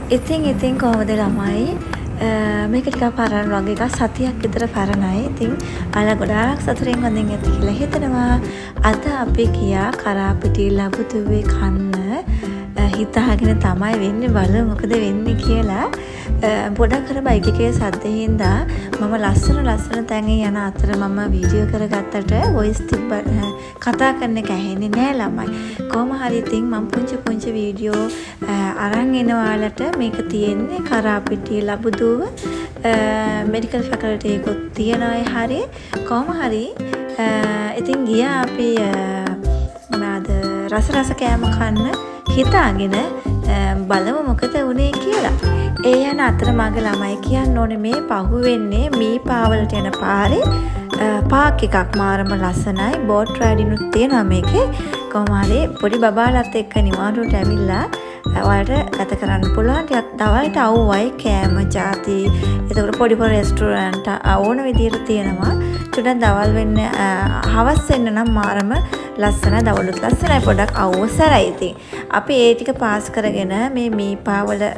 ඉතින් කොහොමද ළමයි මේක ටිකක් පරණ වගේ එකක් සතියක් විතර පරණයි. ඉතින් අලා ගොඩාක් සතුටින් හොඳින් ඇති කියලා හිතනවා. අද අපි ගියා කරාපිටිය ලබුදුවේ කන්න හිතාගෙන තමයි වෙන්නේ. බලමු මොකද වෙන්නේ කියලා. පොඩක් අර බයික් එකේ සද්දේ හින්දා මම ලස්සන තැන් යන අතර මම වීඩියෝ කරගත්තට වොයිස් කතා කරන්න එක ඇහෙන්නේ නෑ ළමයි. කොහොම හරි ඉතින් මම පුංචි වීඩියෝ අරන් එන ඔයාලට මේක තියෙන්නේ කරාපිටිය ලබුදුව මෙඩිකල් ෆැකල්ටි එකක් තියෙනවා. හරි කොහොම හරි ඉතින් ගියා අපි මොනවාද රස කෑම කන්න හිතාගෙන බලමු මොකද වුනේ කියලා. ඒ යන අතර මගේ ළමයි කියන්න ඕනේ මේ පහුවෙන්නේ මී පාවලට යන පාරේ පාක් එකක් මාරම ලස්සනයි. බෝට් රයිඩිනුත් තියෙනවා මේකේ. කොහොම හරි පොඩි බබාලත් එක්ක නිවාඩුවට ඇවිල්ලා ඔයාලට ගත කරන්න පුළුවන්. ටිකක් දවල්ට අවුවයි කෑම ಜಾති. ඒතකොට පොඩි රෙස්ටෝරන්ට් ඕන විදියට තියෙනවා. චුට්ටක් දවල් වෙන්න හවස් වෙන්න නම් මාරම ලස්සනයි. දවල්ුත් ලස්සනයි. පොඩක් අවුවසරයි. ඉතින් අපි ඒ ටික පාස් කරගෙන මේ මීපාවල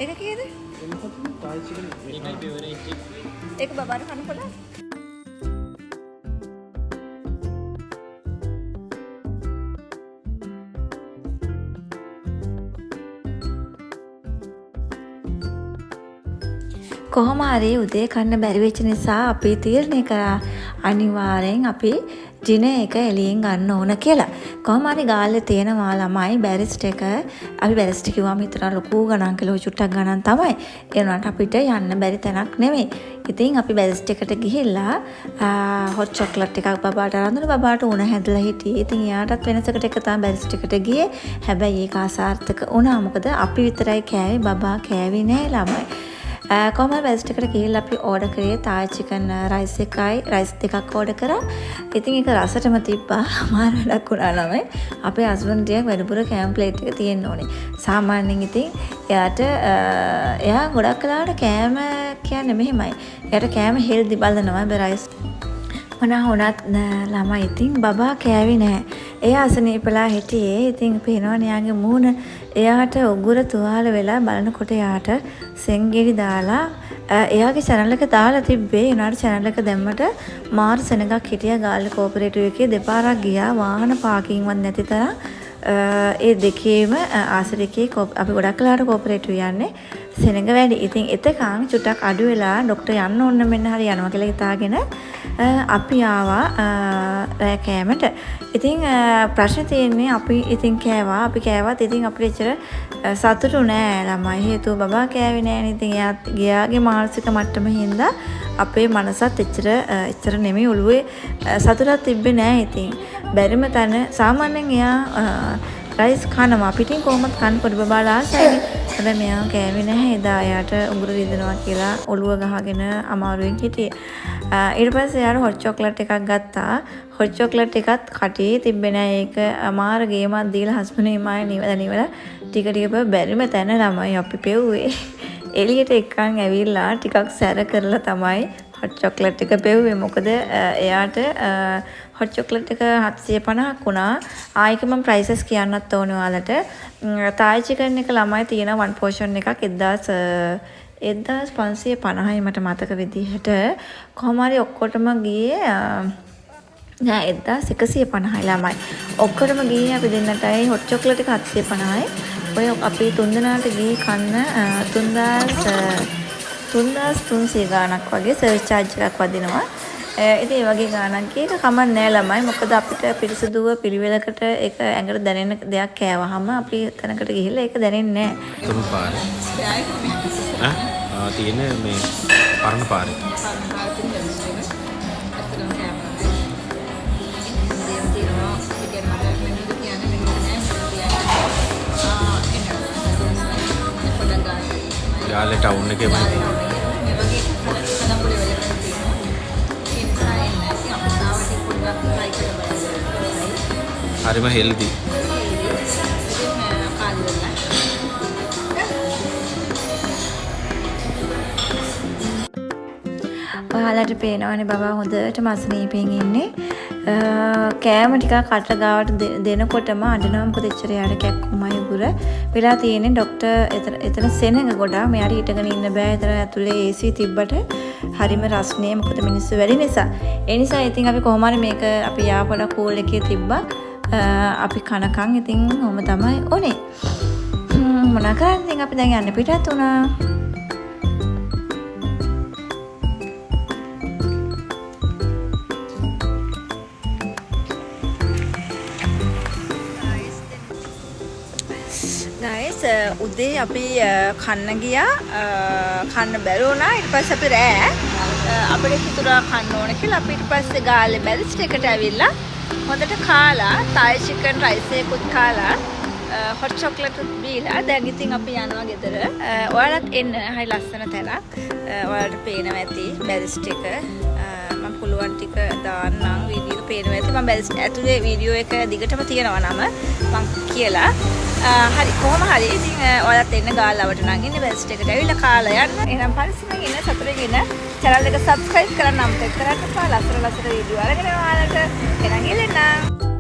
එක කීයද? ඒක බබාට කන්න පුළුවන්. කොහොම හරි උදේ කන්න බැරි වෙච්ච නිසා අපි තීරණය කරා අනිවාර්යෙන් අපි දින එක එළියෙන් ගන්න ඕන කියලා. කොහොම හරි ගාල්ලේ තියෙනවා ළමයි බැරිස්ට් එක. අපි බැරිස්ට් කිව්වම හිතන ලොකු ගණන් කියලා චුට්ටක් ගණන් තමයි. ඒ වුණාට අපිට යන්න බැරි තැනක් නෙමෙයි. ඉතින් අපි බැරිස්ට් එකට ගිහිල්ලා හොට් චොක්ලට් එකක් බබාට අරන් දුන්නා. බබාට උණ හැදලා හිටියේ. ඉතින් එයාටත් වෙනසකට එක තමයි බැරිස්ට් එකට ගියේ. හැබැයි ඒක අසාර්ථක වුණා. මොකද අපි විතරයි කෑවේ. බබා කෑවේ නෑ ළමයි. කොහොම බැරිස්ට් එකට ගිහිල්ලා අපි ඕඩර් කරේ තායි චිකන් රයිස් එකයි රයිස් දෙකක් ඕඩර් කරා. ඉතින් ඒක රසටම තිබ්බා. මාර වැඩක් වුණා ළමයි. අපේ හස්බන්ඩ් ටික වැඩිපුර කෑම ප්ලේට් එක තියෙන්න ඕනේ. සාමාන්‍යයෙන් ඉතින් එයා ගොඩක් කලාවට කෑම කියන්නේ මෙහෙමයි. එයාට කෑම හෙල්දි බලනවා. රයිස් මොනවා වුණත් ළමයි ඉතින් බබා කෑවේ නැහැ. එයා අසනීපලා හිටියේ. ඉතින් පේනවනේ එයාගේ මූණ එයාට උගුර තුවාල වෙලා බලනකොට එයාට සෙන්ගෙඩි දාලා එයාගේ channel එක දාලා තිබ්බේ. උනාට channel එක දැම්මට මාර සෙනගක් හිටියා ගාල්ල කෝපරේටිව් එකේ දෙපාරක් ගියා. වාහන පාකින් වත් නැති තරම් ඒ දෙකේම ආසරේකේ අපි ගොඩක් කලාවට කෝපරේටිව් යන්නේ සෙනඟ වැඩි. ඉතින් එතකන් චුට්ටක් අඩු වෙලා ડોක්ටර් යන්න ඕන මෙන්න හරි යනවා කියලා හිතාගෙන අපි ආවා රෑ කෑමට. ඉතින් ප්‍රශ්නේ තියෙන්නේ අපි ඉතින් කෑවා. අපි කෑවත් ඉතින් අපිට එච්චර සතුටු නෑ ළමයි. හේතුව බබා කෑවේ නෑනේ. ඉතින් එයාගේ මානසික මට්ටම හින්දා අපේ මනසත් එච්චර නෙමෙයි ඔළුවේ සතුටක් තිබ්බේ නෑ. ඉතින් බැරිම තැන සාමාන්‍යයෙන් එයා රයිස් කනවා. පිටින් කොහොමද කන්න පොඩි බබාලා ආසයිනේ. හැබැයි මෙයා කෑවේ නැහැ. එදා එයාට උගුර රිදෙනවා කියලා ඔළුව ගහගෙන අමාරුවෙන් හිටියේ. ඊට පස්සේ එයාට හොට් චොක්ලට් එකක් ගත්තා. හොට් චොක්ලට් එකත් කටේ තිබ්බේ නැහැ. ඒක අමාරු ගේමක් දීලා හස්බන්ඩ් එමායි නිවලා ටික බැරිම තැන ළමයි අපි පෙව්වේ. එළියට එක්කන් ඇවිල්ලා ටිකක් සැර කරලා තමයි හොට් චොක්ලට් එක පෙව්වේ. මොකද එයාට හොට් චොක්ලට් එක 750ක් වුණා. ආයික මම ප්‍රයිසස් කියන්නත් ඕනේ ඔයාලට. තායි චිකන් එක ළමයි තියෙන වන් පෝෂන් එකක් 1550යි මට මතක විදිහට. කොහොම හරි ඔක්කොටම ගියේ නෑ 1150යි ළමයි. ඔක්කොටම ගියේ අපි දෙන්නටයි හොට් චොක්ලට් එක 750යි. ඔය අපි තුන්දෙනාට ගියේ කන්න 3300 ගාණක් වගේ සර්ච් චාර්ජ් එකක් වදිනවා. ඉතින් ඒ වගේ ගාණක් ගියක කමක් නෑ ළමයි. මොකද අපිට පිරිසිදුව පිළිවෙලකට ඒක ඇඟට දැනෙන දෙයක් කෑවහම අපි තැනකට ගිහිල්ලා ඒක දැනෙන්නේ නෑ. තුන් පාරේ. තියෙන මේ පරණ පාරේ. යාලේ ටවුන් එකේම හරිම හෙල්දි. ඔයාලට පේනවනේ බබා හොඳටම අසනීපෙන් ඉන්නේ. කෑම ටිකක් කට ගාවට දෙනකොටම අඬනවා. මොකද එච්චර යාට කැක්කුමයි උගුර වෙලා තියෙන්නේ. ડોක්ටර් එතන සෙනඟ ගොඩාක් මෙයාට හිටගෙන ඉන්න බෑ. එතන ඇතුලේ AC තිබ්බට හරිම රස්නේ. මොකද මිනිස්සු වැඩි නිසා. ඒ නිසා ඉතින් අපි කොහොම හරි මේක අපි යාපොඩ කූල් එකේ තිබ්බා. අපි කනකන් ඉතින් ඔහොම තමයි ඕනේ. මොනවා කරන්නේ? ඉතින් අපි දැන් යන්න පිටත් වුණා. උදේ අපි කන්න ගියා. කන්න බැරුණා. ඊට පස්සේ අපි රෑ අපිට හිතුණා කන්න ඕන කියලා. අපි ඊට පස්සේ ගාල්ලේ බැරිස්ට් එකට ඇවිල්ලා හොඳට කාලා තායි චිකන් රයිස් එකකුත් කාලා හොට් චොක්ලට් බීලා දැන් ඉතින් අපි යනවා ගෙදර. ඔයාලත් එන්න. හරි ලස්සන තැනක්. ඔයාලට පේනවා ඇති බැරිස්ට් එක. මම පුළුවන් ටික දාන්නම් වීඩියෝ පේනවා ඇති. මම බැරිස්ට් ඇතුලේ වීඩියෝ එක දිගටම තියනවා නම මම කියලා. හරි කොහොම හරි ඉතින් ඔයාලත් එන්න ගාල්ලාවට නම් ඉන්නේ බැරිස්ට් එකට ඇවිල්ලා කාලා යන්න. එහෙනම් පරිස්සමෙන් ඉන්න සතුටින් ඉන්න. channel එක subscribe කරන්න අමතක කරන්න එපා. ලස්සන වීඩියෝ අරගෙන ඔයාලට එනං එලෙන්න.